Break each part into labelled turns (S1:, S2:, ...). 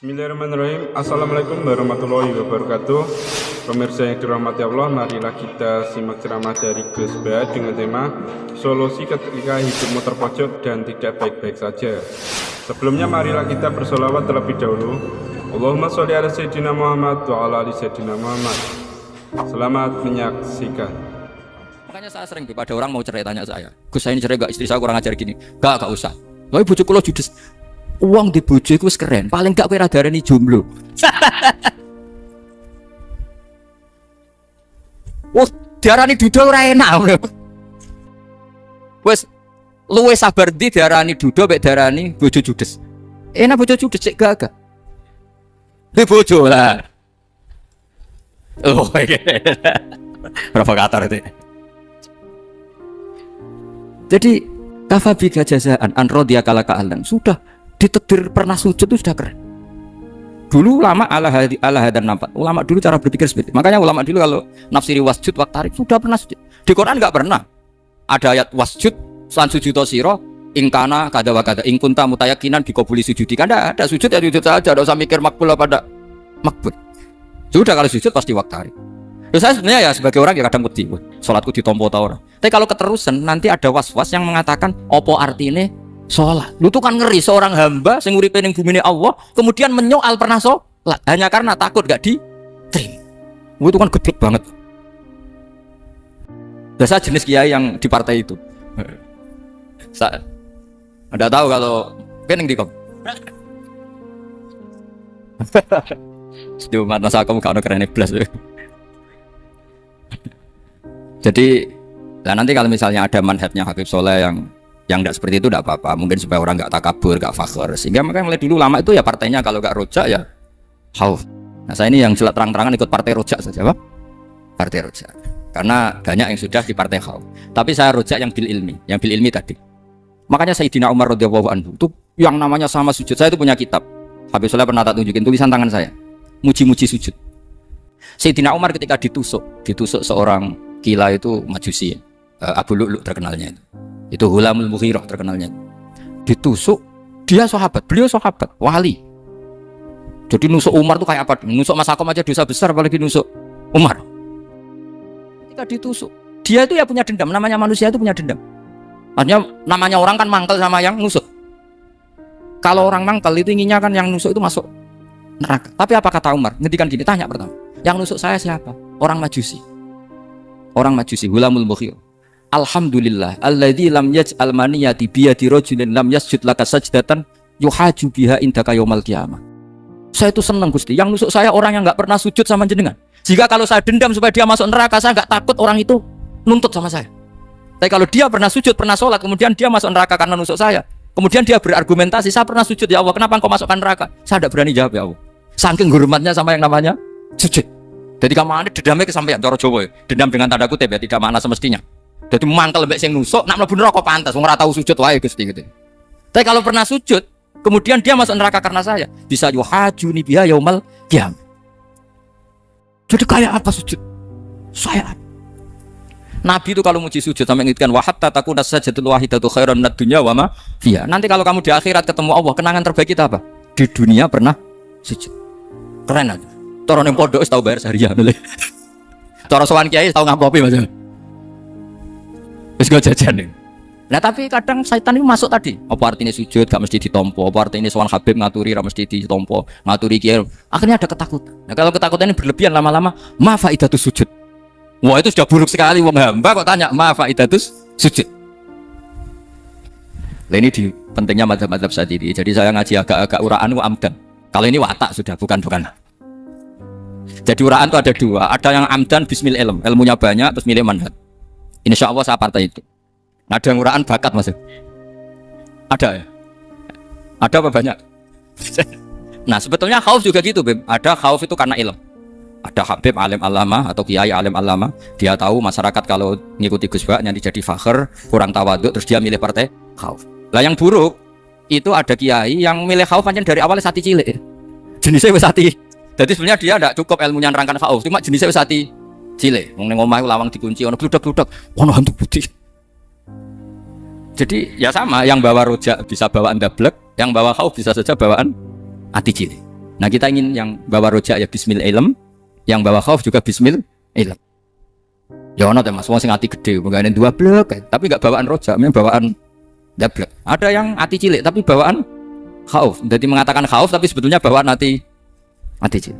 S1: Bismillahirrahmanirrahim. Assalamualaikum warahmatullahi wabarakatuh. Pemirsa yang dirahmati Allah, marilah kita simak ceramah dari Gus Bah dengan tema solusi ketika hidupmu terpojok dan tidak baik-baik saja. Sebelumnya marilah kita bersolawat terlebih dahulu. Allahumma sholli ala sayyidina Muhammad wa ala ali sayyidina Muhammad. Selamat menyaksikan.
S2: Makanya saya sering pada orang mau cerai tanya saya, Gus saya ini cerai gak, istri saya kurang ajar gini. Gak usah. Tapi bojo kula judes. Uang di bojo itu keren, paling gak kowe ra darani jomblo. Oh, diarani duda ora enak. Wes luwe sabar ndi diarani duda mek diarani bojo judes. Enak bojo judes cek gagah. Di bojo lah. Oh, provokator itu. Jadi kafabi jazaan an radhiya kalaka alan sudah ditakdir pernah sujud itu sudah keren. Dulu ulama ala hadan nampak. Ulama dulu cara berpikir seperti itu. Makanya ulama dulu kalau nafsiri wasjud waktarik sudah pernah sujud. Di Quran enggak pernah. Ada ayat wasjud san sujudo siro ingkana kada wa kada ingkunta mutayakinan dikabuli sujudi. Kan ada sujud ya sujud saja, enggak usah mikir makbul apa enggak makbul. Sudah kalau sujud pasti waktarik. Terus saya sebenarnya ya sebagai orang ya kadang wedi, salatku ditompo ta ora. Tapi kalau keterusan nanti ada was-was yang mengatakan opo artine sholat. Lu tuh kan ngeri seorang hamba sing uripe ning bumine Allah kemudian menyoal pernah sholat hanya karena takut gak diterima. Itu kan geblek banget. Biasa jenis kiai yang di partai itu. Saya Anda tahu kalau pening di kom. Sedih mata saya kamu gak ada keren plus. Jadi nah nanti kalau misalnya ada manhajnya Habib Soleh yang tidak seperti itu tidak apa-apa, mungkin supaya orang nggak takabur, nggak fakhr. Sehingga makanya mulai dulu lama itu ya partainya kalau nggak rojak ya khauf. Nah saya ini yang jelas terang-terangan ikut partai rojak saja, Pak. Partai rojak. Karena banyak yang sudah di partai khauf. Tapi saya rojak yang bil ilmi tadi. Makanya Sayyidina Umar radhiyallahu anhu itu yang namanya sama sujud. Saya itu punya kitab. Habib Soleh pernah tak tunjukin tulisan tangan saya. Muji-muji sujud. Sayyidina Umar ketika ditusuk seorang kila itu majusi, Abu Lu'lu terkenalnya itu Hulamul Mughirah terkenalnya, ditusuk, dia sahabat, beliau sahabat, wali. Jadi nusuk Umar tuh kayak apa? Nusuk Mas Akom aja dosa besar, apalagi nusuk Umar. Ketika ditusuk, dia itu ya punya dendam, namanya manusia itu punya dendam. Artinya namanya orang kan mangkel sama yang nusuk. Kalau orang mangkel itu inginnya kan yang nusuk itu masuk neraka. Tapi apa kata Umar? Ngendikan gini, tanya pertama, yang nusuk saya siapa? Orang majusi. Orang majusi, Hulamul Mughirah. Alhamdulillah alladzi lam yaj'al maniyati biyadi rajulin lam yasjud laka sajdatan yuhaju biha indaka yaumil qiyamah. Saya itu senang Gusti, yang nusuk saya orang yang enggak pernah sujud sama jenengan. Jika kalau saya dendam supaya dia masuk neraka, saya enggak takut orang itu nuntut sama saya. Tapi kalau dia pernah sujud, pernah sholat, kemudian dia masuk neraka karena nusuk saya, kemudian dia berargumentasi, saya pernah sujud ya Allah, kenapa engkau masukkan neraka? Saya tidak berani jawab ya Allah. Saking hormatnya sama yang namanya sujud. Jadi kamu ada dendamnya kesampaian cara Jawa ya. Dendam dengan tanda kutip ya, tidak makna semestinya. Jadi mangkel mbek sing nusuk, nak mlebu neraka pantas, wong ora tau sujud wae Gusti gitu. Tapi kalau pernah sujud, kemudian dia masuk neraka karena saya, bisa yuhajuni biha yaumil qiyamah. Jadi kayak apa sujud? Saya Nabi itu kalau muji sujud sampai ngingetkan wa hatta takuna sajdatul wahidatu khairan minad dunya wa ma fiha. Nanti kalau kamu di akhirat ketemu Allah, kenangan terbaik kita apa? Di dunia pernah sujud. Keren aja. Cara ning pondok wis tau bayar seharian lho. Cara sowan kiai tau ngampopi Mas. Wis go jajan nih. Nah tapi kadang setan itu masuk tadi. Apa artinya sujud gak mesti ditompo? Apa artinya sowan Habib ngaturi ra mesti ditompo? Ngaturi kiai. Akhirnya ada ketakutan. Nah kalau ketakutan ini berlebihan lama-lama, ma faidatus sujud. Wah itu sudah buruk sekali wong hamba kok tanya ma faidatus sujud. Lah ini di pentingnya mazhab-mazhab saat ini. Jadi saya ngaji agak-agak uraan wa amdan. Kalau ini watak sudah bukan. Jadi uraan itu ada dua, ada yang amdan bismil ilm, ilmunya banyak terus milih manhaj. Insya Allah saya partai itu. Ada yang uraan bakat Mas. Ada ya? Ada apa banyak? Nah sebetulnya khauf juga gitu Bim. Ada khauf itu karena ilm. Ada Habib alim alama atau kiai alim alama, dia tahu masyarakat kalau ngikuti Gus Bah nanti jadi fakhr, kurang tawaduk, terus dia milih partai khauf. Lah yang buruk itu ada kiai yang milih khauf pancen dari awalnya sati cilik. Jenisnya wis sati. Jadi sebenarnya dia tidak cukup ilmunya nerangkan khauf, cuma jenisnya wis hati cilik. Wong ning omah lawang dikunci, ono gludak-gludak, ono hantu putih. Jadi ya sama, yang bawa rojak bisa bawaan dablek, yang bawa khauf bisa saja bawaan hati cilik. Nah kita ingin yang bawa roja ya bismil ilm, yang bawa khauf juga bismil ilm. Ya ono Mas, wong sing ati gede, mengane dua blek, tapi enggak bawaan roja, memang bawaan dablek. Ada yang ati cilik tapi bawaan khauf. Jadi mengatakan khauf tapi sebetulnya bawaan ati cilik.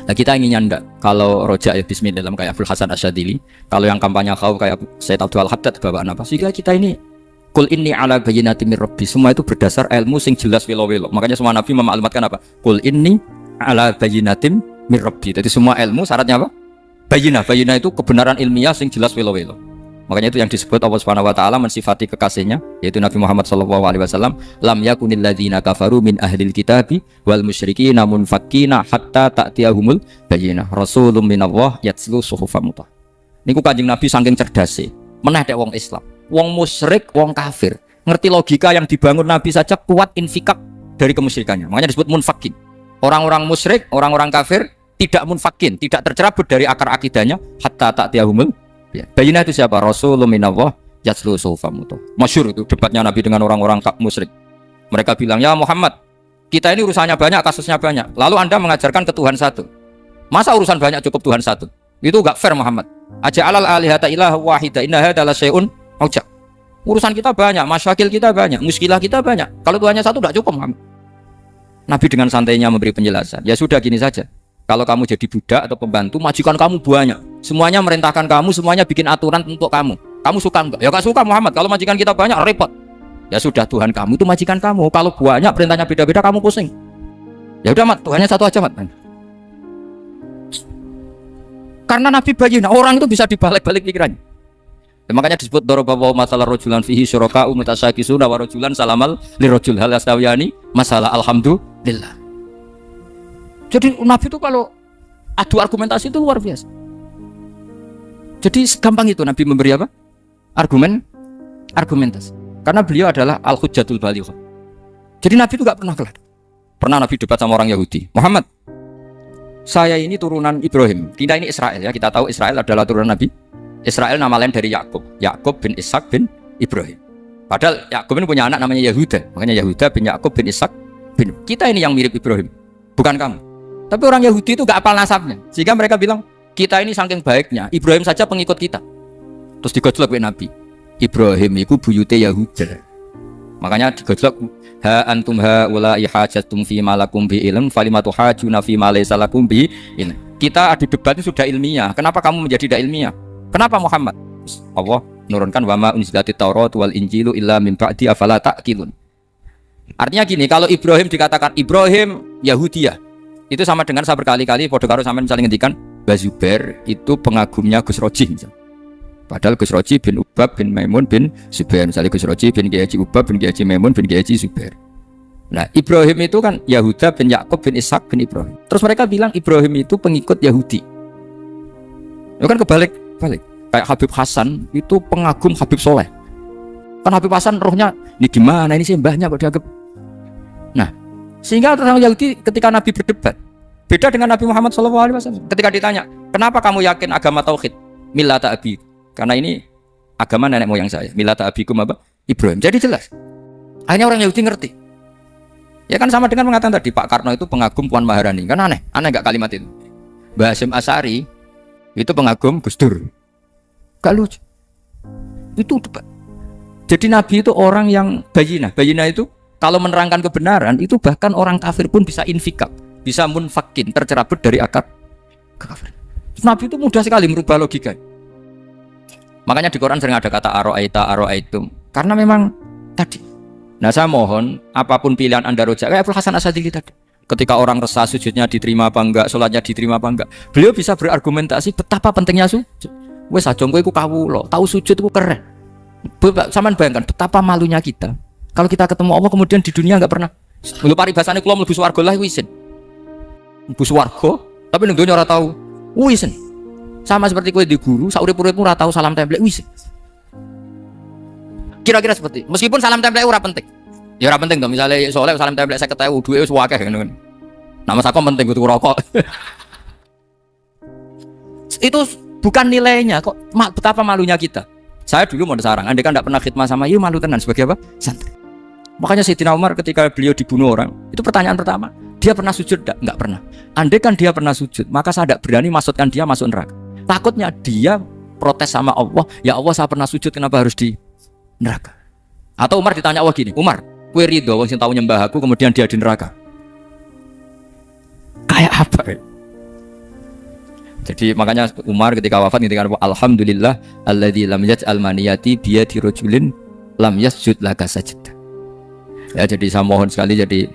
S2: Nah kita inginnya ndak kalau roja ya bismillah kayak Abdul Hasan Asyadili, kalau yang kampanye khauf kayak Sayyid Abdul Haddad bawaan apa? Sehingga kita ini kul inni ala bayyinatin mir rabbi, semua itu berdasar ilmu sing jelas welo-welo. Makanya semua nabi memaklumatkan apa? Kul inni ala bayyinatin mir rabbi. Jadi semua ilmu syaratnya apa? Bayyinah itu kebenaran ilmiah sing jelas welo-welo. Makanya itu yang disebut Allah Subhanahu wa taala mensifati kekasihnya yaitu Nabi Muhammad sallallahu alaihi wasallam, lam yakunil ladzina kafaru min ahlil kitabi wal musyrikina munfakkina hatta ta'tiyahumul bayyinah rasulun minallah yatslu suhufan mutahharah. Niku Kanjeng Nabi saking cerdase, meneh dek wong Islam, wong musyrik, wong kafir, ngerti logika yang dibangun Nabi saja kuat infikak dari kemusyrikannya. Makanya disebut munfakin. Orang-orang musyrik, orang-orang kafir tidak munfakin, tidak tercerabut dari akar akidahnya hatta ta'tiyahumul ya. Bayyinah itu siapa? Rasulun minallah yatslu suhufan mutahharah. Masyhur itu debatnya Nabi dengan orang-orang musyrik. Mereka bilang, "Ya Muhammad, kita ini urusannya banyak, kasusnya banyak. Lalu Anda mengajarkan ke Tuhan satu. Masa urusan banyak cukup Tuhan satu? Itu enggak fair Muhammad. Aja'alal alihata ilaha wahida inna hadza la syai'un ujab. Urusan kita banyak, masyakil kita banyak, muskilah kita banyak. Kalau Tuhannya satu enggak cukup Muhammad." Nabi dengan santainya memberi penjelasan. Ya sudah gini saja. Kalau kamu jadi budak atau pembantu, majikan kamu banyak. Semuanya merintahkan kamu, semuanya bikin aturan untuk kamu. Kamu suka enggak? Ya enggak suka Muhammad. Kalau majikan kita banyak, repot. Ya sudah, Tuhan kamu itu majikan kamu. Kalau banyak perintahnya beda-beda, kamu pusing. Ya udah Mat, Tuhannya satu aja Mat. Karena Nabi bayyinah, orang itu bisa dibalik-balik pikirannya. Ya, makanya disebut daraballahu mathalan rajulan fihi syuraka'u mutasyakisuna wa rajulan salamal lirajul hal yastawiyani masalah alhamdulillah. Jadi Nabi itu kalau adu argumentasi itu luar biasa. Jadi gampang itu Nabi memberi apa? Argumentasi. Karena beliau adalah al-hujjatul balighah. Jadi Nabi itu gak pernah kelar. Pernah Nabi debat sama orang Yahudi. Muhammad, saya ini turunan Ibrahim. Kita ini Israel ya. Kita tahu Israel adalah turunan Nabi. Israel nama lain dari Yakub. Yakub bin Ishak bin Ibrahim. Padahal Yakub ini punya anak namanya Yahuda. Makanya Yahuda bin Yakub bin Ishak bin. Kita ini yang mirip Ibrahim, bukan kamu. Tapi orang Yahudi itu gak apal nasabnya. Sehingga mereka bilang, kita ini saking baiknya, Ibrahim saja pengikut kita. Terus digojlok oleh Nabi. Ibrahim itu buyute Yahuda. Makanya digojlok, ha antum haula'i hajatum fi ma lakum bi ilm falimatu hajuna fi ma laysa lakum bi ilm. Kita adu debat itu sudah ilmiah. Kenapa kamu menjadi tidak ilmiah? Kenapa Muhammad? Allah menurunkan wa ma unzilatit Taurat wal Injilu illa min ba'di afala ta'qilun. Artinya gini, kalau Ibrahim dikatakan Ibrahim Yahudiyah, itu sama dengan saya berkali-kali podo karo sampean misalnya ngendikan Mbah Zubair itu pengagumnya Gus Roji misalnya. Padahal Gus Roji bin Ubab bin Maimun bin Zubair, misalnya Gus Roji bin Kiai Haji Ubab bin Kiai Haji Maimun bin Kiai Haji Zubair. Nah Ibrahim itu kan Yahuda bin Yakub bin Ishak bin Ibrahim. Terus mereka bilang Ibrahim itu pengikut Yahudi. Itu kan kebalik. Kayak Habib Hasan itu pengagum Habib Soleh. Kan Habib Hasan rohnya ini gimana ini sih mbahnya kok dianggap. Nah sehingga orang Yahudi ketika Nabi berdebat beda dengan Nabi Muhammad SAW. Ketika ditanya, kenapa kamu yakin agama tauhid? Millata abi. Karena ini agama nenek moyang saya. Millata abikum apa? Ibrahim. Jadi jelas. Akhirnya orang Yahudi ngerti. Ya kan sama dengan mengatakan tadi Pak Karno itu pengagum Puan Maharani. Kan aneh gak kalimat itu? Mbah Hasyim Asy'ari itu pengagum Gus Dur. Gak lucu. Itu debat. Jadi Nabi itu orang yang bayyinah. Bayyinah itu kalau menerangkan kebenaran itu bahkan orang kafir pun bisa infikak, bisa munfakin, tercerabut dari akar kekafiran. Nabi itu mudah sekali merubah logika. Makanya di Quran sering ada kata aro'aitum, karena memang tadi. Nah saya mohon apapun pilihan Anda roja, kayak Abdul Hasan Asyadili tadi. Ketika orang resah sujudnya diterima apa enggak, sholatnya diterima apa enggak, beliau bisa berargumentasi betapa pentingnya sujud. Wes aja kowe iku kawula, tahu sujud itu keren. Saman bayangkan betapa malunya kita. Kalau kita ketemu Allah kemudian di dunia enggak pernah. Lho paribasane kula mlebu swarga lah isin. Mlebu swarga tapi ning donya ora tahu. Isin. Sama seperti kowe di guru, saurip-uripmu ora tahu salam template isin. Kira-kira seperti. Meskipun salam template ora penting. Ya ora penting to, misale soleh salam template 50.000 duwe wis akeh ngono kan. Nama sakom penting kudu rokok. Itu bukan nilainya kok, betapa malunya kita. Saya dulu mau sarang, andai kan tidak pernah khidmah sama malu tenan sebagai apa? Santri. Makanya Sayyidina Umar ketika beliau dibunuh orang, itu pertanyaan pertama, Dia pernah sujud enggak? Enggak pernah. Andai kan dia pernah sujud, maka saya tidak berani masukkan dia masuk neraka. Takutnya dia protes sama Allah, ya Allah saya pernah sujud, kenapa harus di neraka? Atau Umar ditanya Allah gini, Umar, kowe ridho wong sing tau nyembah aku kemudian dia di neraka? Kayak apa ya? Jadi makanya Umar ketika wafat ketika alhamdulillah alladzi lam yaj'al maniyati biyadi rajulin lam yasjud laka sajdah. Ya, jadi saya mohon sekali jadi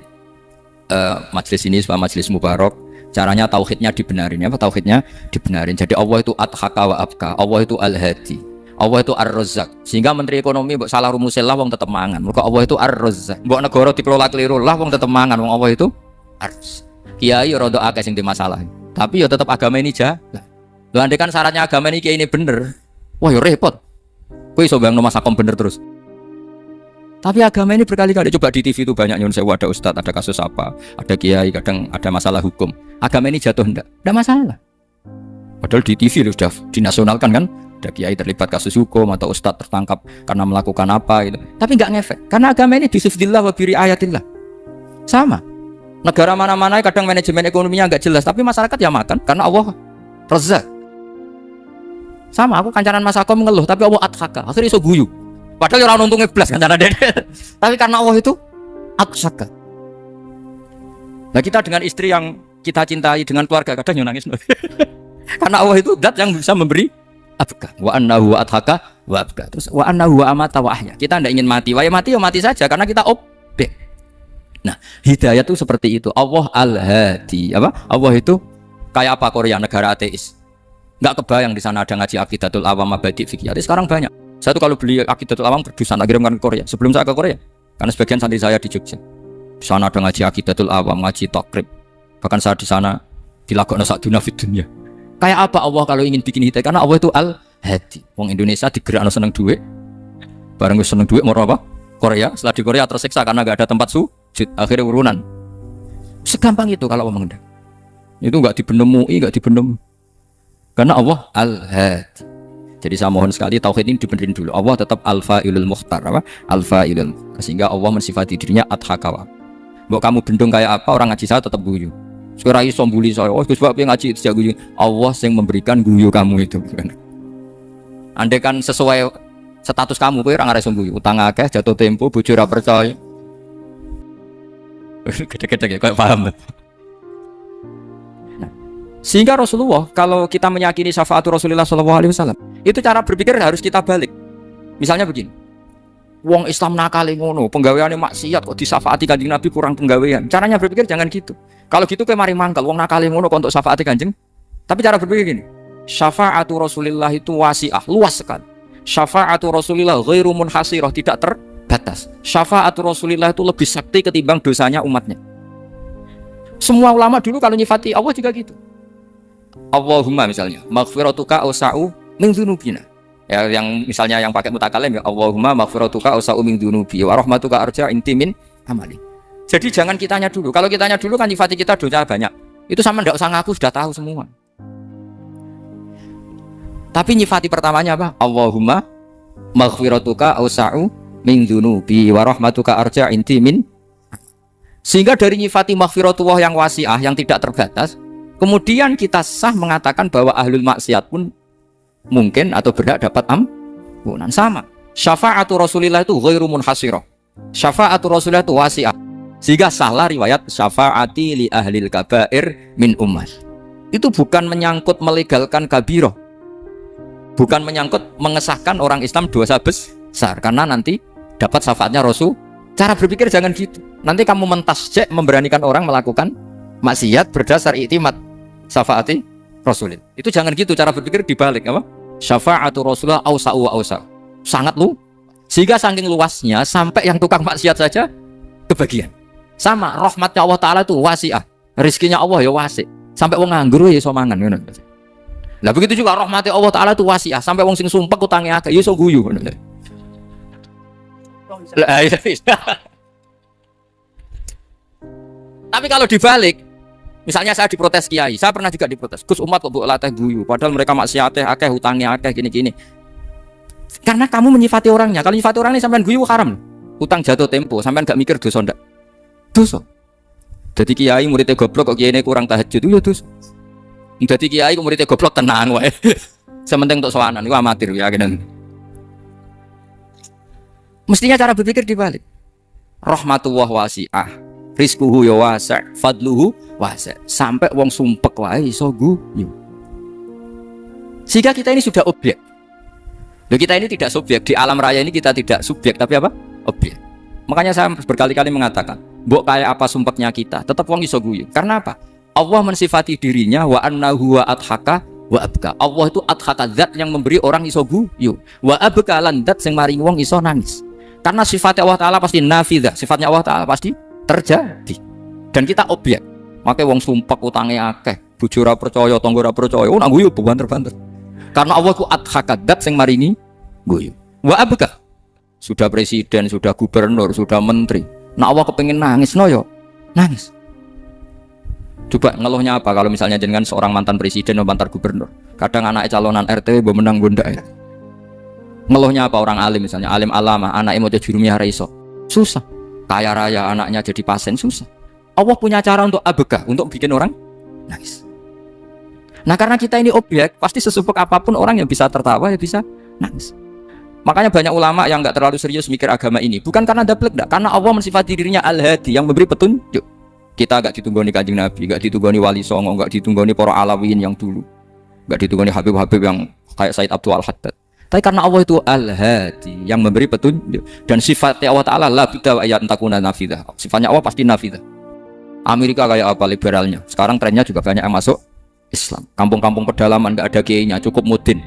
S2: majelis ini sebuah majelis mubarak, caranya tauhidnya dibenarin. Apa tauhidnya dibenarin? Jadi Allah itu adhaka wa abka, Allah itu al-hadi, Allah itu ar-razzaq. Sehingga menteri ekonomi mbok salah rumusil lah wong tetep mangan. Mergo Allah itu ar-razzaq. Mbok negara dikelola keliru lah wong tetep mangan, wong Allah itu ar-razzaq. Kiai rada akeh sing masalah. Tapi ya tetap agama ini jalan. Lho andai kan syaratnya agama ini kayak ini bener, wah ya repot. Kowe iso bayangno masakom bener terus. Tapi agama ini berkali-kali coba di TV itu banyak nyun sewu, ada ustadz, ada kasus apa, ada kiai, kadang ada masalah hukum. Agama ini jatuh enggak masalah. Padahal di TV lu sudah dinasionalkan kan, ada kiai terlibat kasus hukum atau ustadz tertangkap karena melakukan apa gitu. Tapi enggak ngefek karena agama ini disifdillah wa biri ayatillah. Sama. Negara mana-mana kadang manajemen ekonominya enggak jelas, tapi masyarakat ya makan karena Allah rezak. Sama, aku kancanan masakom ngeluh, tapi Allah adhaka, akhirnya iso guyu. Padahal orang untungnya belas kancanan dede. Tapi karena Allah itu adhaka. Nah kita dengan istri yang kita cintai, dengan keluarga kadang nangis. Karena Allah itu zat yang bisa memberi abka. Wa annahu wa adhaka wa abka. Terus wa annahu wa amata wa ahya. Kita tidak ingin mati. Wah ya mati saja karena kita objek. Nah, hidayah itu seperti itu. Allah al-hadi. Apa? Allah itu kayak apa Korea, negara ateis. Enggak kebayang di sana ada ngaji Aqidatul Awam Mabadi' Fikih. Sekarang banyak. Saya tuh kalau beli Aqidatul Awam berdusan lagi kirimkan ke Korea. Sebelum saya ke Korea, karena sebagian santri saya di Jogja. Di sana ada ngaji Aqidatul Awam, ngaji takrib. Bahkan saya di sana dilakoni sakduna fid dunya. Kayak apa Allah kalau ingin bikin hidayah? Karena Allah itu al-hadi. Wong Indonesia digerakno seneng duit. Bareng wis seneng duit mau apa? Korea. Setelah di Korea tersiksa karena enggak ada tempat akhirnya urunan. Segampang itu kalau Allah mengendaki. Itu enggak dibenem MUI, enggak dibenem. Karena Allah al-hadi. Jadi saya mohon sekali tauhid ini dibenerin dulu. Allah tetap al-fa'ilul mukhtar, apa? Al-fa'ilul. Sehingga Allah mensifati dirinya adhaka. Mbok kamu bendung kayak apa, orang ngaji saya tetap guyu. Sekarang iso mbuli saya. Oh, Gus Bab yang ngaji itu guyu. Allah yang memberikan guyu kamu itu. Andai kan sesuai status kamu, kowe ora ngarep guyu. Utang akeh, jatuh tempo, bojo ora percaya. Gede-gede kayak paham. Nah, sehingga Rasulullah kalau kita meyakini syafaatul Rasulullah SAW itu cara berpikir harus kita balik. Misalnya begini, wong Islam nakal ngono, penggaweane maksiat kok disafaati Kanjeng Nabi kurang penggawean. Caranya berpikir jangan gitu. Kalau gitu kayak mari mangkal, wong nakal ngono kok untuk syafaati Kanjeng. Tapi cara berpikir gini, syafaatul Rasulullah itu wasi'ah, luas sekali. Syafaatul Rasulullah ghairu munhasirah, tidak terbatas. Syafaatul Rasulullah itu lebih sakti ketimbang dosanya umatnya. Semua ulama dulu kalau nyifati Allah juga gitu. Allahumma misalnya, maghfiratuka ausa'u min dzunubina. Ya, yang misalnya yang pakai mutakalim ya Allahumma maghfiratuka ausa'u min dzunubi wa rahmatuka arja intimin amali. Jadi jangan kitanya dulu. Kalau kitanya dulu kan nyifati kita dosa banyak. Itu sama ndak usah ngaku, sudah tahu semua. Tapi nyifati pertamanya apa? Allahumma maghfiratuka ausa'u min dzunubi wa rahmatuka arja intimin. Sehingga dari nyifati maghfiratullah yang wasi'ah, yang tidak terbatas, kemudian kita sah mengatakan bahwa ahlul maksiat pun mungkin atau berhak dapat ampunan. Sama. Syafa'atu Rasulillah itu ghairu munhasirah. Syafa'atu Rasulillah itu wasi'ah. Sehingga salah riwayat syafa'ati li ahlil kabair min ummah. Itu bukan menyangkut melegalkan kabirah. Bukan menyangkut mengesahkan orang Islam dosa besar. Karena nanti dapat syafaatnya Rasul. Cara berpikir jangan gitu. Nanti kamu mentasjek memberanikan orang melakukan maksiat berdasar iktimat syafaati Rasulillah. Itu jangan gitu, cara berpikir dibalik apa? Syafa'atu Rasulullah ausa'u wa ausa'. Sangat lu. Sehingga saking luasnya sampai yang tukang maksiat saja kebagian. Sama rahmatnya Allah Ta'ala itu wasi'ah. Rizkinya Allah ya wasi'. Sampai wong nganggur ya iso mangan ngono. Lah begitu juga rahmatnya Allah Ta'ala itu wasi'ah. Sampai wong sing sumpek utange akeh ya iso guyu ngono. Tapi kalau dibalik, misalnya saya diprotes kiai, saya pernah juga diprotes. Gus umat kok mbok latih guyu, padahal mereka maksiate akeh, hutangnya akeh gini-gini. Karena kamu menyifati orangnya. Kalau menyifati orangnya sampean guyu haram. Utang jatuh tempo, sampean gak mikir dosa ndak? Dosa. Jadi kiai muridnya goblok kok kiai kurang tahajud itu terus. Jadi kiai kok muridnya goblok tenang wae. Sementing untuk sowanan itu amatir ya kan. Mestinya cara berpikir dibalik. Rahmatullah wasi'ah, rizquhu ya wasi', fadluhu wasi'. Sampai wong sumpek wae iso guyu. Sehingga kita ini sudah objek. Loh, kita ini tidak subjek, di alam raya ini kita tidak subjek tapi apa? Objek. Makanya saya berkali-kali mengatakan, mbok kayak apa sumpeknya kita, tetap wong iso guyu. Karena apa? Allah mensifati dirinya wa annahu wa adhaka wa abka. Allah itu adhaka, zat yang memberi orang iso guyu. Wa abka lan zat sing maring wong iso nangis. Karena sifatnya Allah Ta'ala pasti nafidah, sifatnya Allah Ta'ala pasti terjadi. Dan kita objek. Makanya wong sumpek utange akeh, bojo ora percaya, tangga ora percaya, nak guyu banter-banter. Karena Allah ku adhakadat yang maringi guyu. Wa abka. Sudah presiden, sudah gubernur, sudah menteri. Nah Allah kepengen nangis, no yo nangis. Coba ngeluhnya apa kalau misalnya dengan seorang mantan presiden atau mantan gubernur. Kadang anak calonan RT menang bunda ya. Ngeluhnya apa orang alim misalnya, alim alama, anaknya mau jadi jurumiyah raiso. Susah. Kaya raya anaknya jadi pasien, susah. Allah punya cara untuk abka, untuk bikin orang nangis. Nah karena kita ini objek, pasti sesumpek apapun orang yang bisa tertawa ya bisa nangis. Makanya banyak ulama yang nggak terlalu serius mikir agama ini, bukan karena dablek, karena Allah mensifati dirinya Al-Hadi yang memberi petunjuk. Kita nggak ditunggoni Kanjeng Nabi, nggak ditunggoni Wali Songo, nggak ditunggoni para Alawiyyin yang dulu, nggak ditunggoni Habib-Habib yang kayak Said Abdul Al-Haddad. Tapi karena Allah itu Al-Hadi yang memberi petunjuk, dan sifatnya Allah Ta'ala la bidda wa ayat takuna nafidah. Sifatnya Allah pasti nafidah. Amerika kayak apa liberalnya, sekarang trennya juga banyak yang masuk Islam. Kampung-kampung pedalaman nggak ada kiainya, cukup mudin.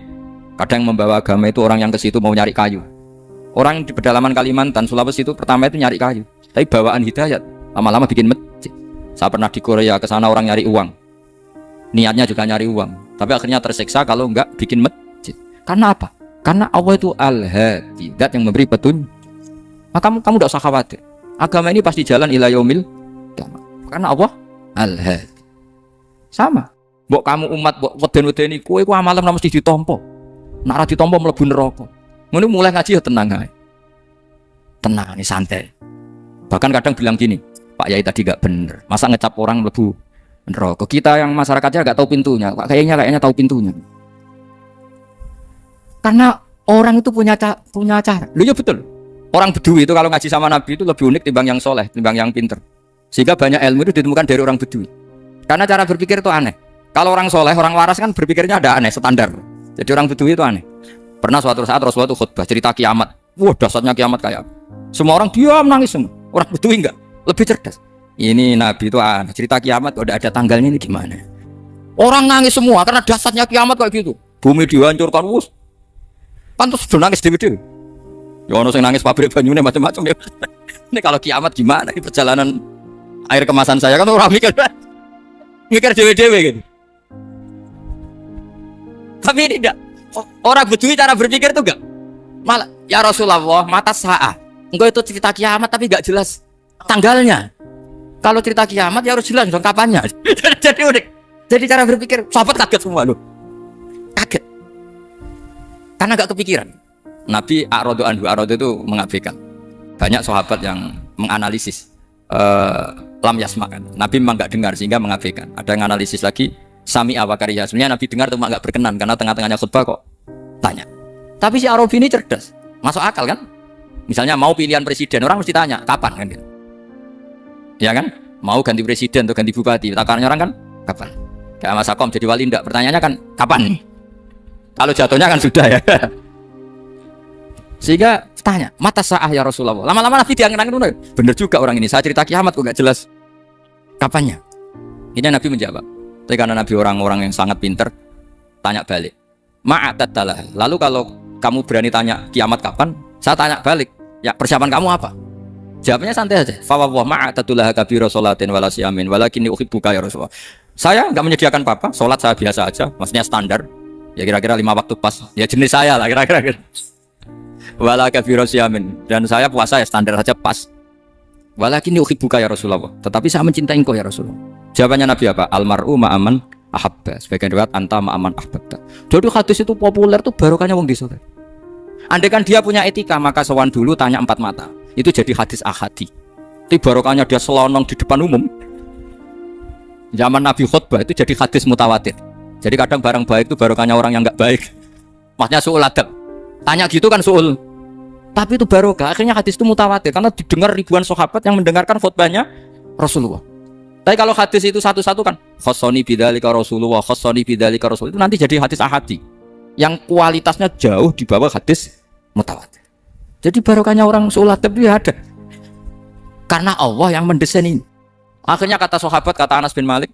S2: Kadang membawa agama itu orang yang ke situ mau nyari kayu. Orang di pedalaman Kalimantan, Sulawesi itu pertama itu nyari kayu, tapi bawaan hidayat, lama-lama bikin masjid. Saya pernah di Korea, ke sana orang nyari uang. Niatnya juga nyari uang, tapi akhirnya tersiksa kalau nggak bikin masjid. Karena apa? Karena Allah itu Al-Hadi, zat yang memberi petunjuk. Maka kamu tidak usah khawatir. Agama ini pasti jalan ila yaumil qiyamah. Karena Allah Al-Hadi. Sama. Mbok kamu umat mbok weden-wedeni kowe ku amalan ora mesti ditampa. Nek ora ditampa mlebu neraka. Ngono mulai ngaji ya tenang ae. Tenang, santai. Bahkan kadang bilang gini, Pak Yai tadi gak bener. Masa ngecap orang mlebu neraka? Kita yang masyarakatnya gak tahu pintunya. Kayaknya tahu pintunya. Karena orang itu punya cara. Loh ya betul. Orang Bedui itu kalau ngaji sama Nabi itu lebih unik timbang yang soleh, timbang yang pinter. Sehingga banyak ilmu itu ditemukan dari orang Bedui. Karena cara berpikir itu aneh. Kalau orang soleh, orang waras kan berpikirnya ada aneh, standar. Jadi orang Bedui itu aneh. Pernah suatu saat Rasulullah itu khutbah cerita kiamat. Wah dahsyatnya kiamat kayak apa? Semua orang diam nangis semua. Orang Bedui enggak, lebih cerdas. Ini Nabi itu aneh. Cerita kiamat kalau ada tanggalnya ini gimana? Orang nangis semua karena dahsyatnya kiamat kayak gitu. Bumi dihancurkan, wus. Pantas sudah nangis dewe-dewe. Ya ono sing nangis pabrik banyune macam-macam ya. Ini kalau kiamat gimana? Ini perjalanan air kemasan saya kan orang mikir dewe-dewe gitu. Tapi ini tidak. Orang Bedui cara berpikir itu enggak. Malah ya Rasulullah mata sa'ah. Engkau itu cerita kiamat tapi enggak jelas tanggalnya. Kalau cerita kiamat ya harus jelas dong kapannya. Jadi unik. Jadi cara berpikir sahabat kaget semua loh. Kaget. Karena enggak kepikiran. Nabi A'radu anhu, A'radu itu mengabaikan. Banyak sahabat yang menganalisis lam yasma kan. Nabi memang enggak dengar sehingga mengabaikan. Ada yang analisis lagi sami awakariya. Sebenarnya Nabi dengar cuma enggak berkenan karena tengah-tengahnya khutbah kok tanya. Tapi si Arabi ini cerdas. Masuk akal kan? Misalnya mau pilihan presiden, orang mesti tanya, kapan kan gitu. Ya kan? Mau ganti presiden atau ganti bupati, takarannya orang kan kapan? Kayak Mas Akom jadi wali enggak? Pertanyaannya kan kapan? Kalau jatuhnya kan sudah ya. Sehingga tanya, mata sa'ah ya Rasulullah. Lama-lama Nabi diangin-angin, bener juga orang ini. Saya cerita kiamat kok enggak jelas kapannya. Ini Nabi menjawab. Tapi karena Nabi orang-orang yang sangat pinter, tanya balik. Ma'atadalah. Lalu kalau kamu berani tanya kiamat kapan, saya tanya balik. Ya persiapan kamu apa? Jawabnya santai aja. Fa wa ma'atadalah kabira sholatin wala siyamin walakinni uhibbuka ya Rasulullah. Saya enggak menyediakan apa-apa, salat saya biasa aja, maksudnya standar. Ya kira-kira 5 waktu pas. Ya jenis saya lah kira-kira. Wala kabira siyamin, dan saya puasa ya standar saja pas. Walakinni uhibbuka ya Rasulullah. Tetapi saya mencintai engkau ya Rasulullah. Jawabannya Nabi apa? Almar'u ma'aman ahabba. Sebagian riwayat anta ma'aman ahbabta. Jadi hadis itu populer tuh barokahnya wong desa. Andai kan dia punya etika maka sowan dulu tanya 4 mata. Itu jadi hadis ahadi. Tapi barokahnya dia selonong di depan umum. Zaman Nabi khutbah itu jadi hadis mutawatir. Jadi kadang barang baik itu barokahnya orang yang nggak baik. Maksudnya suul adab. Tanya gitu kan suul. Tapi itu barokah. Akhirnya hadis itu mutawatir karena didengar ribuan sahabat yang mendengarkan khutbahnya Rasulullah. Tapi kalau hadis itu satu-satu kan khossoni bidzalika Rasulullah, khossoni bidzalika Rasul, itu nanti jadi hadis ahadi yang kualitasnya jauh di bawah hadis mutawatir. Jadi barokahnya orang suul adab itu ada. Karena Allah yang mendesain ini. Akhirnya kata sahabat, kata Anas bin Malik,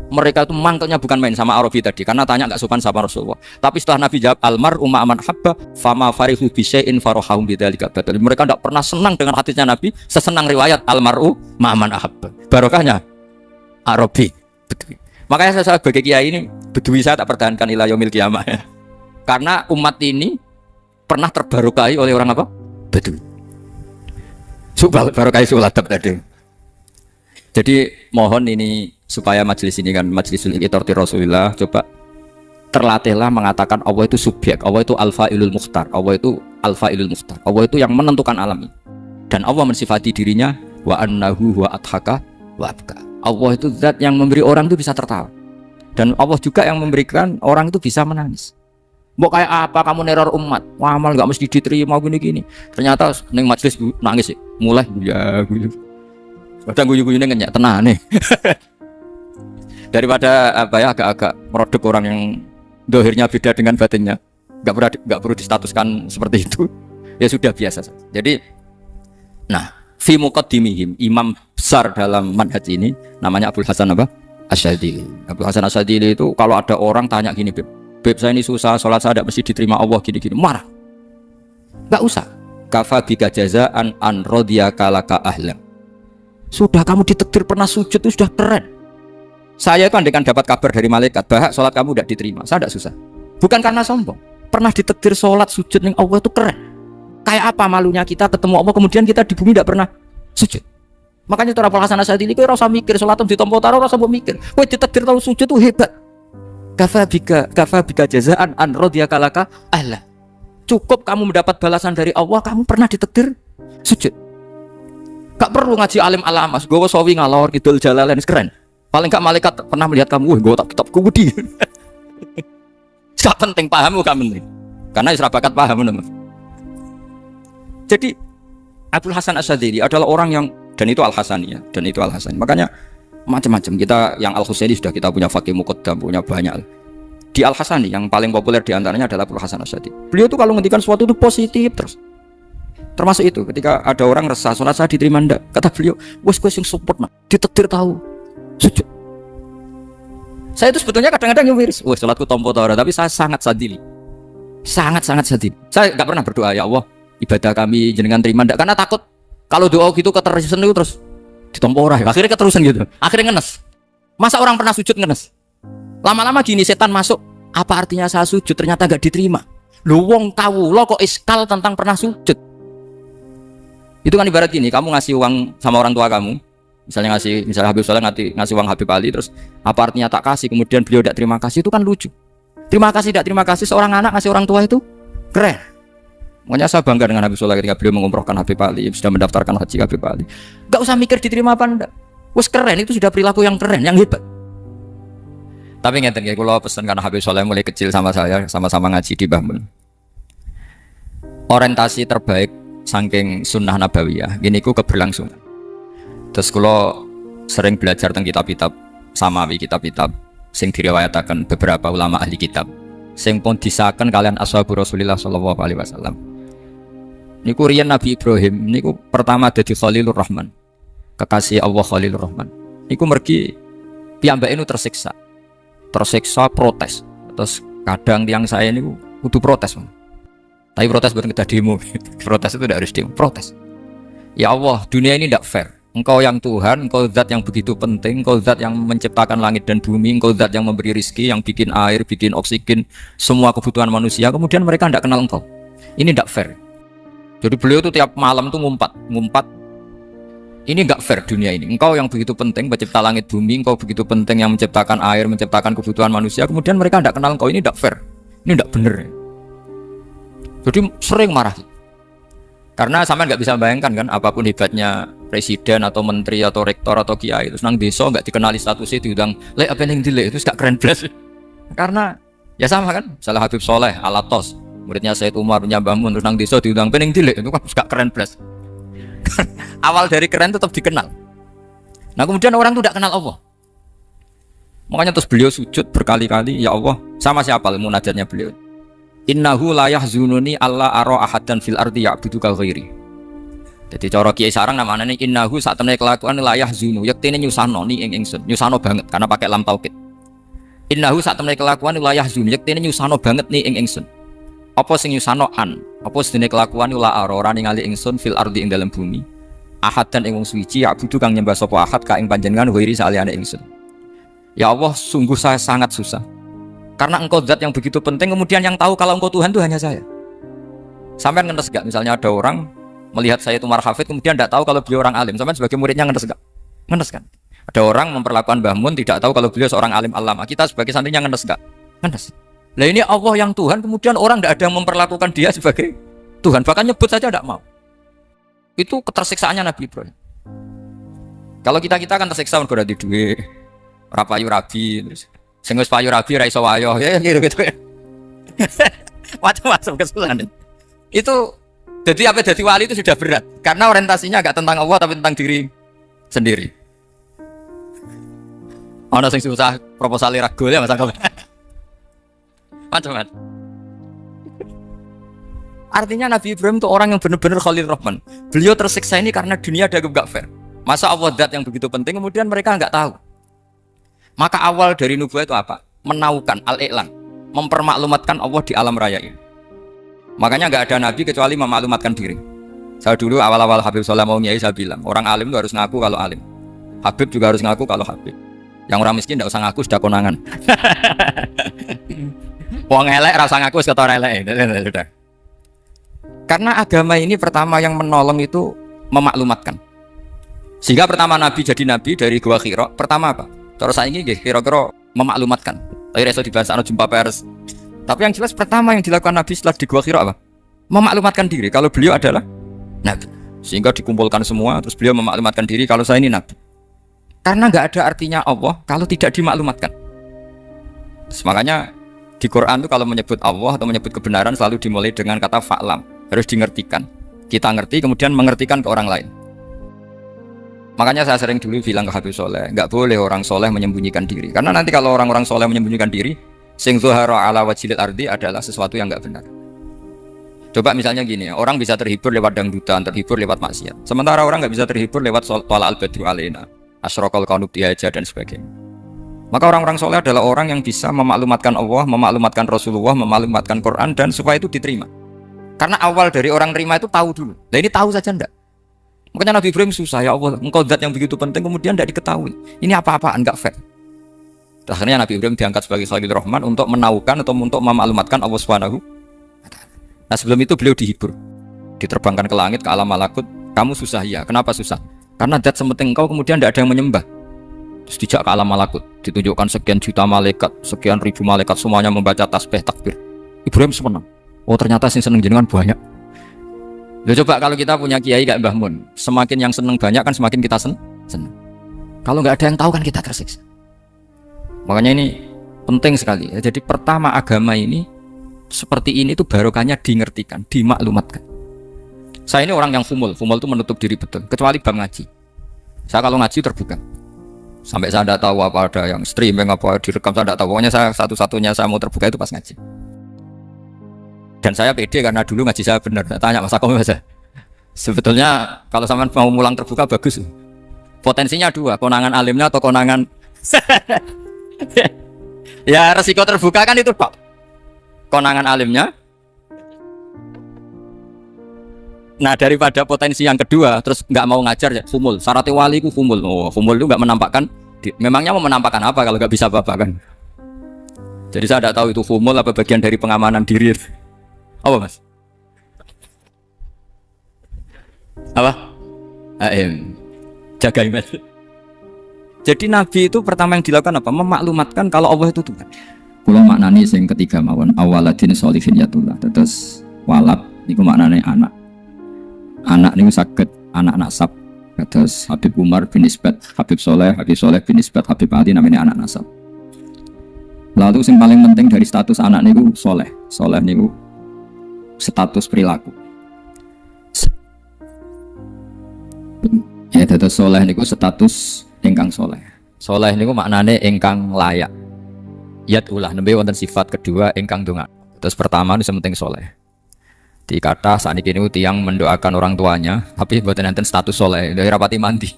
S2: mereka itu mangkelnya bukan main sama Arabi tadi, karena tanya nggak sopan sama Rasulullah. Tapi setelah Nabi jawab almar umma aman habba, fama farihu bisyai'in farohahum bidzalika badal. Mereka tidak pernah senang dengan hadisnya Nabi sesenang riwayat almaru ma'aman ahabba. Barokahnya Arabi, Bedui. Makanya saya sebagai kiai ini Bedui saya tak pertahankan ila yaumil qiyamah ya. Karena umat ini pernah terbarokahi oleh orang apa? Bedui. Barokahi suladab tadi. Jadi mohon ini supaya majelis ini kan majlisul iqtorti Rasulullah, coba terlatihlah mengatakan Allah itu subjek, Allah itu al-fa'ilul mukhtar, Allah itu al-fa'ilul mukhtar, Allah itu yang menentukan alam ini. Dan Allah mensifati dirinya wa annahu wa adhaka wa abka. Allah itu zat yang memberi orang itu bisa tertawa. Dan Allah juga yang memberikan orang itu bisa menangis. Mau kayak apa kamu neror umat? Wah, amal gak mesti diterima gini-gini. Ternyata neng majelis nangis sih. Mulai ya guyu. Padahal guyu-guyune ngenyak tenan nih. Daripada apa ya agak-agak merodok orang yang dohirnya beda dengan batinnya. Gak perlu distatuskan seperti itu. Ya sudah biasa saja. Jadi nah, fi muqaddimihim, imam besar dalam manhaj ini namanya Abul Hasan apa? Asyadzili. Abul Hasan Asyadzili itu kalau ada orang tanya gini, Beb saya ini susah, sholat saya tidak mesti diterima Allah gini-gini, marah. Gak usah. Kafa bika jazaan an radiyaka laka ahlam. Sudah kamu ditakdir pernah sujud itu sudah keren. Saya itu andaikan dapat kabar dari malaikat bahwa sholat kamu tidak diterima, saya tidak susah. Bukan karena sombong. Pernah ditakdir sholat sujud ning Allah itu keren. Kayak apa malunya kita ketemu Allah kemudian kita di bumi tidak pernah sujud. Makanya cara Abul Hasan Asyadzili kowe ora usah mikir sholat ditampa taro ora usah mikir. Kowe ditakdir tahu sujud itu hebat. Kafa bika jazaan an radiyaka laka ahla. Cukup kamu mendapat balasan dari Allah, kamu pernah ditakdir sujud. Gak perlu ngaji alim alamas, gue sawi ngalor kidul jalalain keren. Paling gak malaikat pernah melihat kamu, gue tak kitab kudi. Gak penting paham, gak penting. Karena isra bakat paham teman. Jadi Abul Hasan Asyadzili adalah orang yang dan itu Al Hasaniyah dan itu Al Hasan. Makanya macam-macam kita yang Al Husaini sudah kita punya Faqih Muqaddam, punya banyak. Di Al Hasani yang paling populer diantaranya adalah Abul Hasan Asyadzili. Beliau tuh kalau ngendikan sesuatu itu positif terus. Termasuk itu ketika ada orang resah sholat saya diterima ndak, kata beliau wes yang support mah ditakdir tahu sujud. Saya itu sebetulnya kadang-kadang yang miris, wes sholatku tompo tawara, tapi saya sangat sadili, sangat sadili. Saya nggak pernah berdoa ya Allah ibadah kami jenengan terima ndak, karena takut kalau doa gitu keterusan itu terus ditompo ora, akhirnya keterusan gitu, akhirnya ngenes. Masa orang pernah sujud ngenes? Lama-lama gini setan masuk, apa artinya saya sujud ternyata nggak diterima? Lu wong tahu lo kok iskal tentang pernah sujud. Itu kan ibarat gini, kamu ngasih uang sama orang tua kamu, misalnya Habib Soleh ngasih uang Habib Ali, terus apa artinya tak kasih, kemudian beliau tidak terima kasih, itu kan lucu. Terima kasih tidak terima kasih, seorang anak ngasih orang tua itu keren. Makanya saya bangga dengan Habib Soleh ketika beliau mengumrohkan Habib Ali, sudah mendaftarkan haji Habib Ali. Gak usah mikir diterima apa enggak, wes keren, itu sudah perilaku yang keren, yang hebat. Tapi ngeten ya, kalau pesan karena Habib Soleh mulai kecil sama saya, sama-sama ngaji di Bahmun. Orientasi terbaik saking sunnah nabawiyah gini ku keberlangsungan. Terus kalau sering belajar tentang kitab-kitab samawi, kitab-kitab sing diriwayatakan beberapa ulama ahli kitab sing pun disahkan kalian ashabu Rasulillah sallallahu alaihi wasallam. Niku riyen Nabi Ibrahim niku pertama dadi Khalilur Rahman, kekasih Allah Khalilur Rahman. Niku mergi piyambake nu tersiksa protes. Terus kadang tiang saya niku kudu protes. Tapi protes bukan kita demo. Protes itu tidak harus demo, protes. Ya Allah, dunia ini tidak fair. Engkau yang Tuhan, engkau zat yang begitu penting, engkau zat yang menciptakan langit dan bumi, engkau zat yang memberi rizki, yang bikin air, bikin oksigen, semua kebutuhan manusia, kemudian mereka tidak kenal engkau. Ini tidak fair. Jadi beliau itu tiap malam itu ngumpat. Ini tidak fair dunia ini. Engkau yang begitu penting, pencipta langit bumi, engkau begitu penting yang menciptakan air, menciptakan kebutuhan manusia, kemudian mereka tidak kenal engkau. Ini tidak fair. Ini tidak benar. Jadi sering marah. Karena sampean nggak bisa bayangkan kan, apapun hebatnya presiden atau menteri atau rektor atau kiai, terus nang desa nggak dikenali statusnya, diundang lek apa yang dilek itu gak keren belas. Karena ya sama kan, misalnya Habib Soleh Alatos, muridnya Said Umar punya Mbah Mun, terus nang desa diundang pening dilek itu kan gak keren belas. Awal dari keren tetap dikenal. Nah kemudian orang itu tidak kenal Allah. Makanya terus beliau sujud berkali-kali, ya Allah, sama siapa munajatnya beliau? Innahu la yahzununi alla ara ahadan fil ardi ya'buduka ghairi. Jadi cara kiai sarang namanya innahu saat temene kelakuan la yahzunu, yektene nyusano ni ing ingsun, nyusano banget karena pakai lam taukid. Innahu saat temene kelakuan la yahzunu, yektene nyusano banget ni ing ingsun. Apa sing nyusano an? Apa sedene kelakuan la ara ora ningali ingsun fil ardi ing dalam bumi. Ahadan ing wong suci ya'budu kang nyembah sapa ahad ka ing panjenengan ghairi saliyane ingsun. Ya Allah, sungguh saya sangat susah. Karena engkau zat yang begitu penting, kemudian yang tahu kalau engkau Tuhan itu hanya saya. Sampai ngenes gak? Misalnya ada orang melihat saya itu marhafid, kemudian tidak tahu kalau beliau orang alim. Sampai sebagai muridnya ngenes gak? Ngenes kan? Ada orang memperlakukan Mbah Mun tidak tahu kalau beliau seorang alim alama. Kita sebagai santrinya ngenes gak? Ngenes. Lah ini Allah yang Tuhan, kemudian orang tidak ada yang memperlakukan dia sebagai Tuhan. Bahkan nyebut saja tidak mau. Itu ketersiksaannya Nabi Ibrahim. Kalau kita kan tersiksa mergo di duit, rapayu rabi, terus sing wis payu rabi ra iso wayo ya gitu. Macam-macam kesulitan. Itu jadi apa jadi wali itu sudah berat karena orientasinya agak tentang Allah tapi tentang diri sendiri. Ana sing susah proposal ragu ya Mas Angga. Macam-macam. Artinya Nabi Ibrahim itu orang yang benar-benar Khalil Rahman. Beliau tersiksa ini karena dunia dianggap gak fair. Masa Allah zat yang begitu penting kemudian mereka nggak tahu. Maka awal dari nubuah itu apa? Menaukan, al-i'lan, mempermaklumatkan Allah di alam raya ini. Makanya nggak ada nabi kecuali memaklumatkan diri. Saya dulu awal-awal Habib Soleh mau nyai saya bilang, orang alim itu harus ngaku kalau alim. Habib juga harus ngaku kalau Habib. Yang orang miskin nggak usah ngaku sudah konangan. Wong elek rasa ngaku seketor elek. Sudah. Karena agama ini pertama yang menolong itu memaklumatkan. Sehingga pertama nabi jadi nabi dari Gua Hira, pertama apa? Terus saya ini kira-kira memaklumatkan. Tapi reso dibahas jumpa pers. Tapi yang jelas pertama yang dilakukan Nabi setelah di Gua Hira apa? Memaklumatkan diri kalau beliau adalah Nabi. Sehingga dikumpulkan semua, terus beliau memaklumatkan diri kalau saya ini Nabi. Karena nggak ada artinya Allah kalau tidak dimaklumatkan. Terus makanya di Quran itu kalau menyebut Allah atau menyebut kebenaran selalu dimulai dengan kata fa'lam. Harus dingertikan. Kita ngerti kemudian mengertikan ke orang lain. Makanya saya sering dulu bilang ke Habib Soleh, nggak boleh orang soleh menyembunyikan diri. Karena nanti kalau orang-orang soleh menyembunyikan diri, sing zuhara ala wajhil ardi adalah sesuatu yang nggak benar. Coba misalnya gini, orang bisa terhibur lewat dangdutan, terhibur lewat maksiat. Sementara orang nggak bisa terhibur lewat thala al-badru alaina, asyraqal qanub dihaja dan sebagainya. Maka orang-orang soleh adalah orang yang bisa memaklumatkan Allah, memaklumatkan Rasulullah, memaklumatkan Quran dan supaya itu diterima. Karena awal dari orang terima itu tahu dulu. Nah ini tahu saja enggak. Makanya Nabi Ibrahim susah, ya Allah, engkau zat yang begitu penting kemudian tidak diketahui. Ini apa-apaan, enggak fair. Akhirnya Nabi Ibrahim diangkat sebagai Khalil Rahman untuk menaukan atau untuk memaklumatkan Allah Subhanahu. Nah sebelum itu beliau dihibur, diterbangkan ke langit, ke alam malakut. Kamu susah ya, kenapa susah? Karena zat sementing engkau kemudian tidak ada yang menyembah. Terus dijak ke alam malakut, ditunjukkan sekian juta malaikat, sekian ribu malaikat semuanya membaca tasbih takbir. Ibrahim senang. Oh ternyata sing seneng jenengan banyak. Loh, coba kalau kita punya kiai kayak Mbah Mun, semakin yang seneng banyak kan semakin kita seneng. Kalau nggak ada yang tahu kan kita tersiksa. Makanya ini penting sekali. Jadi pertama agama ini seperti ini tuh barokahnya dingertikan, dimaklumatkan. Saya ini orang yang fumul itu menutup diri betul. Kecuali bab ngaji. Saya kalau ngaji terbuka. Sampai saya tidak tahu apa ada yang streaming apa direkam saya tidak tahu. Pokoknya saya satu-satunya saya mau terbuka itu pas ngaji. Dan saya pede karena dulu ngaji saya benar. Saya tanya Mas Akom saja. Sebetulnya kalau sampean mau mulang terbuka bagus. Potensinya dua, konangan alimnya atau konangan. Ya resiko terbuka kan itu Pak. Konangan alimnya. Nah daripada potensi yang kedua, terus nggak mau ngajar ya, fumul. Syaratnya wali itu fumul. Oh, fumul itu nggak menampakkan. Memangnya mau menampakkan apa kalau nggak bisa apa-apa kan? Jadi saya tidak tahu itu fumul apa bagian dari pengamanan diri. Apa Mas? Apa? Jaga image. Jadi Nabi itu pertama yang dilakukan apa? Memaklumatkan kalau Allah itu Tuhan. Kula maknane sing ketiga mawon awaladin sholihin yatullah. Terus walad niku maknane anak. anak niku saged anak nasab. Kados Habib Umar bin Isbat, Habib Soleh bin Isbat, Habib Ali namanya anak nasab. Lalu yang paling penting dari status anak niku soleh. Soleh niku status perilaku. Ya, dados soleh niku status ingkang soleh. Soleh niku maknane ingkang layak. Yat ulah nembe wonten sifat kedua ingkang donga. Terus pertama itu penting soleh. Di kata saat ini tiang mendoakan orang tuanya, tapi buatan enten status soleh dari rapati mandi.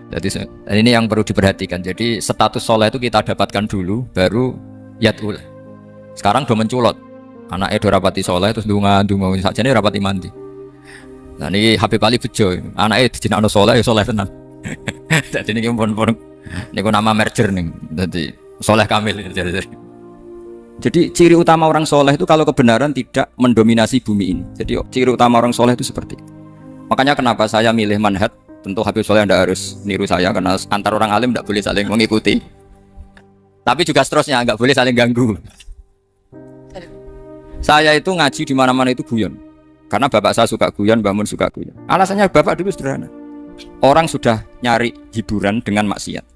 S2: Jadi ini yang perlu diperhatikan. Jadi status soleh itu kita dapatkan dulu, baru yatul. Sekarang udah menculot, anaknya udah rapati soleh, terus dunga saja ini rapati mandi. Nah ini Habib Ali bejo, anaknya dijinakno soleh, soleh tenan. Jadi ini pun ini nama merger nih, jadi soleh kamil. Jadi ciri utama orang soleh itu kalau kebenaran tidak mendominasi bumi ini. Jadi ciri utama orang soleh itu seperti itu. Makanya kenapa saya milih manhaj. Tentu Habib Soleh tidak harus niru saya, karena antar orang alim tidak boleh saling mengikuti. Tapi juga seterusnya nggak boleh saling ganggu. Saya itu ngaji di mana-mana itu guyon. Karena bapak saya suka guyon, Mbak Mun suka guyon. Alasannya bapak dulu sederhana. Orang sudah nyari hiburan dengan maksiat.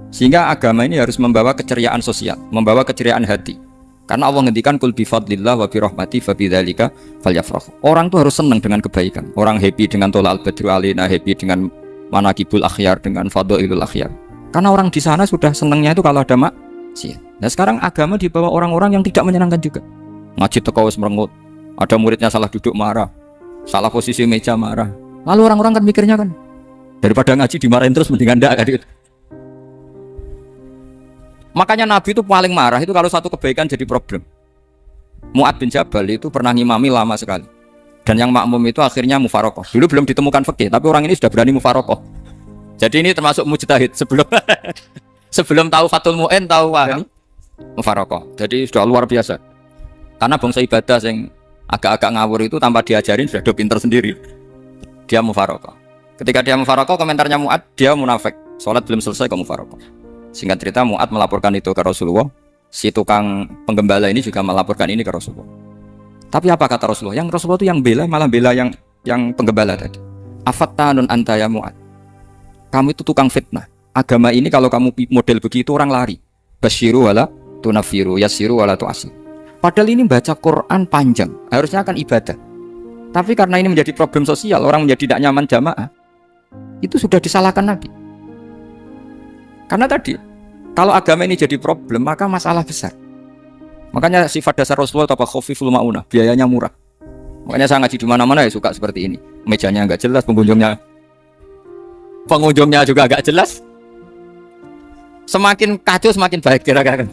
S2: Sehingga agama ini harus membawa keceriaan sosial, membawa keceriaan hati. Karena Allah ngendikan kul bi fadlillah wa bi rahmati fa bidzalika falyafrahu. Orang tuh harus senang dengan kebaikan. Orang happy dengan tolal badru alina, happy dengan manaqibul akhyar, dengan fadhailul akhyar. Karena orang di sana sudah senangnya itu kalau ada maksiat. Nah sekarang agama dibawa orang-orang yang tidak menyenangkan juga. Ngaji teko wis merengut. Ada muridnya salah duduk marah, salah posisi meja marah. Lalu orang-orang kan mikirnya kan, daripada ngaji dimarahin terus mendingan ndak kan gitu. Makanya Nabi itu paling marah itu kalau satu kebaikan jadi problem. Mu'ad bin Jabal itu pernah ngimami lama sekali. Dan yang makmum itu akhirnya mufarokoh. Dulu belum ditemukan fikih, tapi orang ini sudah berani mufarokoh. Jadi ini termasuk mujtahid sebelum tahu Fathul Mu'in, tahu wahmi mufarokoh. Jadi sudah luar biasa. Karena bangsa ibadah yang agak-agak ngawur itu tanpa diajarin sudah do pinter sendiri. Dia mufarokoh. Ketika dia mufarokoh, komentarnya Mu'ad, dia munafik. Sholat belum selesai kok mufarokoh. Singkat cerita Mu'ad melaporkan itu ke Rasulullah. Si tukang penggembala ini juga melaporkan ini ke Rasulullah. Tapi apa kata Rasulullah? Yang Rasulullah itu yang bela, malah bela yang penggembala tadi. Afattanun anta ya Mu'ad. Kamu itu tukang fitnah. Agama ini kalau kamu model begitu orang lari. Basyiru wala tunafiru, yassiru wala tu'asir. Padahal ini baca Quran panjang, harusnya akan ibadah. Tapi karena ini menjadi problem sosial, orang menjadi tidak nyaman jamaah, itu sudah disalahkan Nabi. Karena tadi, kalau agama ini jadi problem, maka masalah besar. Makanya sifat dasar Rasulullah apa khafiful ma'unah, biayanya murah. Makanya saya ngaji di mana-mana ya suka seperti ini. Mejanya enggak jelas, pengunjungnya juga enggak jelas. Semakin kacau semakin baik kira-kira.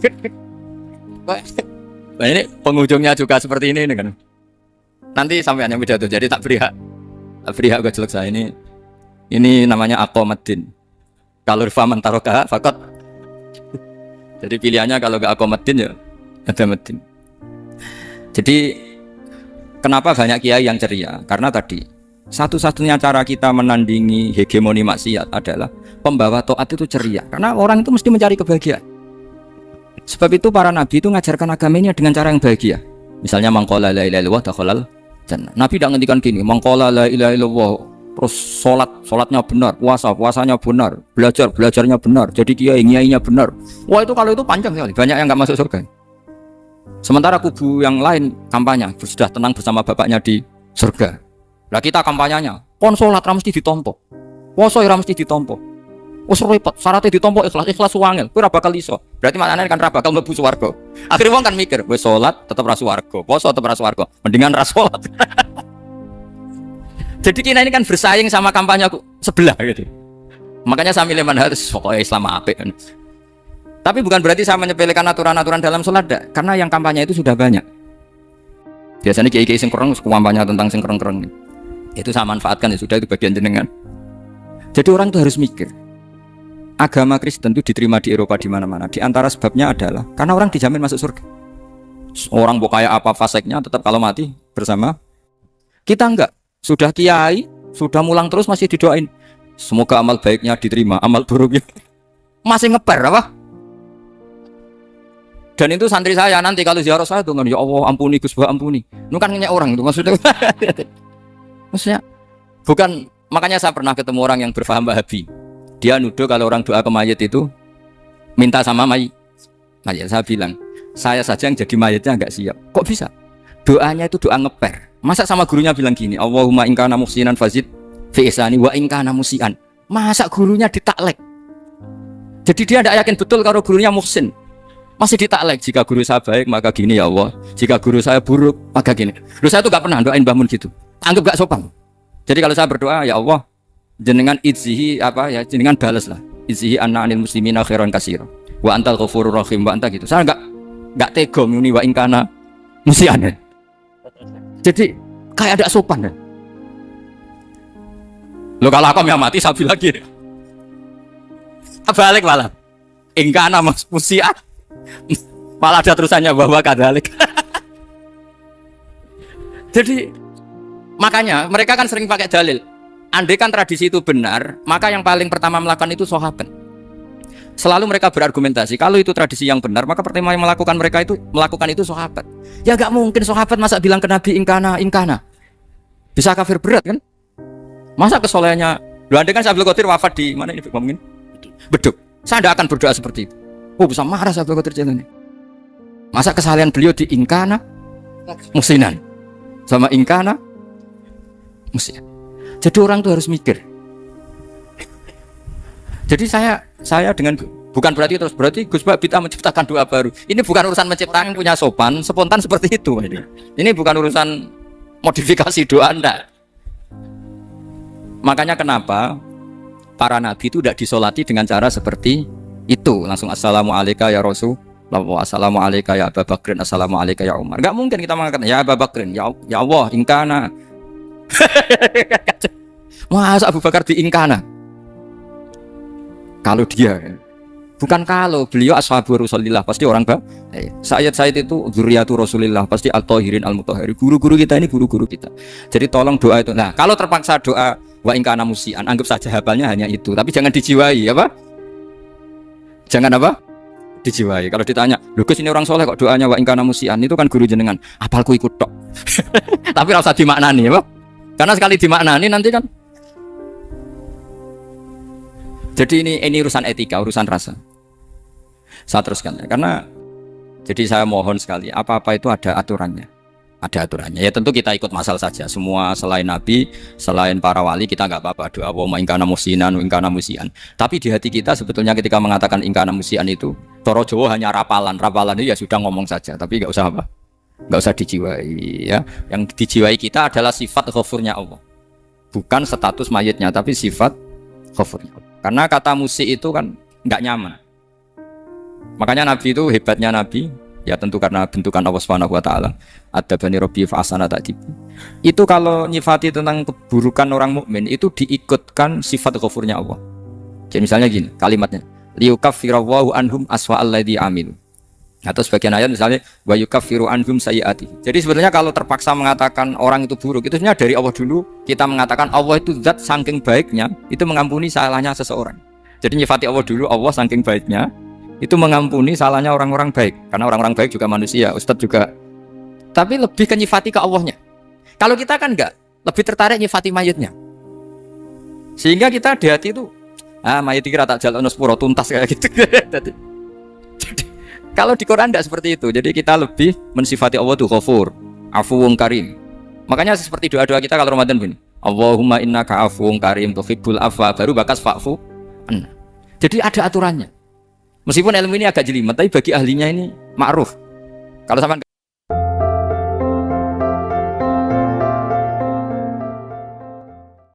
S2: Nah ini pengunjungnya juga seperti ini kan. Nanti sampai yang pidato, jadi tak beri hak gue jelek saya ini namanya aqomaddin. Kalau faman taroka fakat. Jadi pilihannya kalau gak akomadin ya ada medin. Jadi kenapa banyak kiai yang ceria? Karena tadi satu-satunya cara kita menandingi hegemoni maksiat adalah pembawa taat itu ceria. Karena orang itu mesti mencari kebahagiaan. Sebab itu para nabi itu mengajarkan agama ini dengan cara yang bahagia. Misalnya mangqala la ilaha illallah dakhalal jannah. Nabi tidak ngendikan gini, mangqala la ilaha illallah terus sholatnya benar, puasanya benar, belajarnya benar, jadi kiainya benar. Wah itu kalau itu panjang sekali, banyak yang nggak masuk surga. Sementara kubu yang lain kampanye sudah tenang bersama bapaknya di surga. Nah kita kampanyenya, kon sholat mesti ditompo, puasa mesti ditompo. Wes repot, syaratnya ditompo ikhlas wangel, kowe ora bakal iso. Berarti maknane kan ora bakal mlebu swarga. Akhirnya wong kan mikir, wes sholat tetep ra swarga, puasa tetep ra swarga, mendingan ra sholat. Jadi kita ini kan bersaing sama kampanye sebelah gitu. Makanya saya milih manhaj pokoknya Islam apik. Tapi bukan berarti saya menyepelekan aturan-aturan dalam sholat, karena yang kampanye itu sudah banyak. Biasanya kiai-kiai sing kereng kampanye tentang sing kereng-kereng. Itu saya manfaatkan ya sudah, itu bagian jenengan. Jadi orang itu harus mikir. Agama Kristen itu diterima di Eropa di mana-mana. Di antara sebabnya adalah karena orang dijamin masuk surga. Orang mau kayak apa faseknya tetap kalau mati bersama. Kita enggak. Sudah kiai, sudah mulang terus masih didoain. Semoga amal baiknya diterima, amal buruknya masih ngeper apa? Dan itu santri saya nanti kalau ziarah saya tuh ya Allah ampuni Gus, ampuni. Itu kan ngenyek orang itu maksudnya. Maksudnya bukan, makanya saya pernah ketemu orang yang berfaham Wahabi. Dia nuduh kalau orang doa ke mayit itu minta sama mayit. Saya bilang, saya saja yang jadi mayitnya nggak siap. Kok bisa? Doanya itu doa ngeper. Masa sama gurunya bilang gini, Allahumma in kana muhsinan fazid fi ihsani wa in kana musian. Masa gurunya ditaklek? Jadi dia tidak yakin betul kalau gurunya muhsin. Masih ditaklek, jika guru saya baik maka gini ya Allah, jika guru saya buruk maka gini. Loh, saya tuh gak pernah doain Mbah Mun gitu, anggap gak sopan. Jadi kalau saya berdoa, ya Allah, jenengan idzihi apa ya, jenengan balas lah, idzihi anna anil muslimina khairan katsira wa antal ghafurur rahim wa anta gitu. Saya enggak tega muni wa ingkana musian. Jadi kayak ada sopan. Lo kalau aku yang mati saya bilang gini, balik malah ingkana musian, malah ada terusannya bahwa kadalik. Jadi makanya mereka kan sering pakai dalil. Andai kan tradisi itu benar, maka yang paling pertama melakukan itu sahabat. Selalu mereka berargumentasi, kalau itu tradisi yang benar, maka pertama yang melakukan itu sahabat. Ya gak mungkin sahabat masa bilang ke Nabi ingkana. Bisa kafir berat kan? Masa kesolehannya, loh andai kan Abdul Qadir wafat di mana ini ngomongin? Beduk. Saya tidak akan berdoa seperti itu. Oh bisa marah Abdul Qadir jalan ini. Masa kesalahan beliau di ingkana musinan sama ingkana musian. Jadi orang tuh harus mikir. Jadi saya dengan bukan berarti Gus Bak bid'ah menciptakan doa baru. Ini bukan urusan menciptakan punya sopan spontan seperti itu. Ini bukan urusan modifikasi doa Anda. Makanya kenapa para nabi itu tidak disolati dengan cara seperti itu, langsung assalamualaikum ya Rasul, assalamualaikum ya Abu Bakrin, assalamualaikum ya Umar. Gak mungkin kita mengatakan ya Abu Bakrin, ya Allah ingkana. Masa Abu Bakar di ingkana? Kalau dia, bukan kalau beliau ashabu Rasulillah, pasti orang Sayyid itu dzurriyyatu Rasulillah, pasti al-tahirin al-mutahhari. Guru-guru kita ini guru-guru kita. Jadi tolong doa itu. Nah, kalau terpaksa doa wa in kana musian, anggap saja hafalnya hanya itu, tapi jangan dijiwai, apa? Jangan apa? Dijiwai. Kalau ditanya, "Lho Gus, ini orang soleh kok doanya wa in kana musian?" Itu kan guru jenengan. Apalku ikut tok. Tapi ora usah dimaknani, apa? Karena sekali dimaknani nanti kan. Jadi ini urusan etika, urusan rasa. Saya teruskan ya, karena jadi saya mohon sekali, apa-apa itu ada aturannya. Ada aturannya. Ya tentu kita ikut masal saja. Semua selain Nabi, selain para wali, kita nggak apa-apa doa wa in kana musian, wa in kana musian. Tapi di hati kita sebetulnya ketika mengatakan in kana musian itu, Toro Jawa hanya rapalan. Rapalan itu ya sudah ngomong saja, tapi nggak usah apa? Nggak usah dijiwai ya. Yang dijiwai kita adalah sifat ghafurnya Allah. Bukan status mayitnya, tapi sifat ghafurnya Allah. Karena kata musik itu kan nggak nyaman. Makanya Nabi itu hebatnya Nabi, ya tentu karena bentukan Allah Subhanahu wa taala. Adabani Rabbi fa ahsana ta'dib. Itu kalau nyifati tentang keburukan orang mukmin itu diikutkan sifat ghafurnya Allah. Jadi misalnya gini, kalimatnya, liyukaffirallahu anhum aswa alladzi amilu. Atau sebagian ayat misalnya wa yukaffiru anhum sayyiati. Jadi sebetulnya kalau terpaksa mengatakan orang itu buruk, itu sebenarnya dari Allah dulu kita mengatakan Allah itu zat saking baiknya itu mengampuni salahnya seseorang. Jadi nyifati Allah dulu, Allah saking baiknya itu mengampuni salahnya orang-orang baik. Karena orang-orang baik juga manusia, Ustadz juga. Tapi lebih ke nyifati ke Allahnya. Kalau kita kan enggak, lebih tertarik nyifati mayitnya. Sehingga kita di hati itu mayit iki tak jalan sepuro tuntas kayak gitu. Jadi kalau di Quran tidak seperti itu. Jadi kita lebih mensifati Allah itu Ghafur, Afuwun Karim. Makanya seperti doa-doa kita kalau Ramadan begini, Allahumma innaka afuwun karim tuhibbul afwa, baru bakas fa'fu. Jadi ada aturannya. Meskipun ilmu ini agak jelimet, tapi bagi ahlinya ini ma'ruf. Kalau sama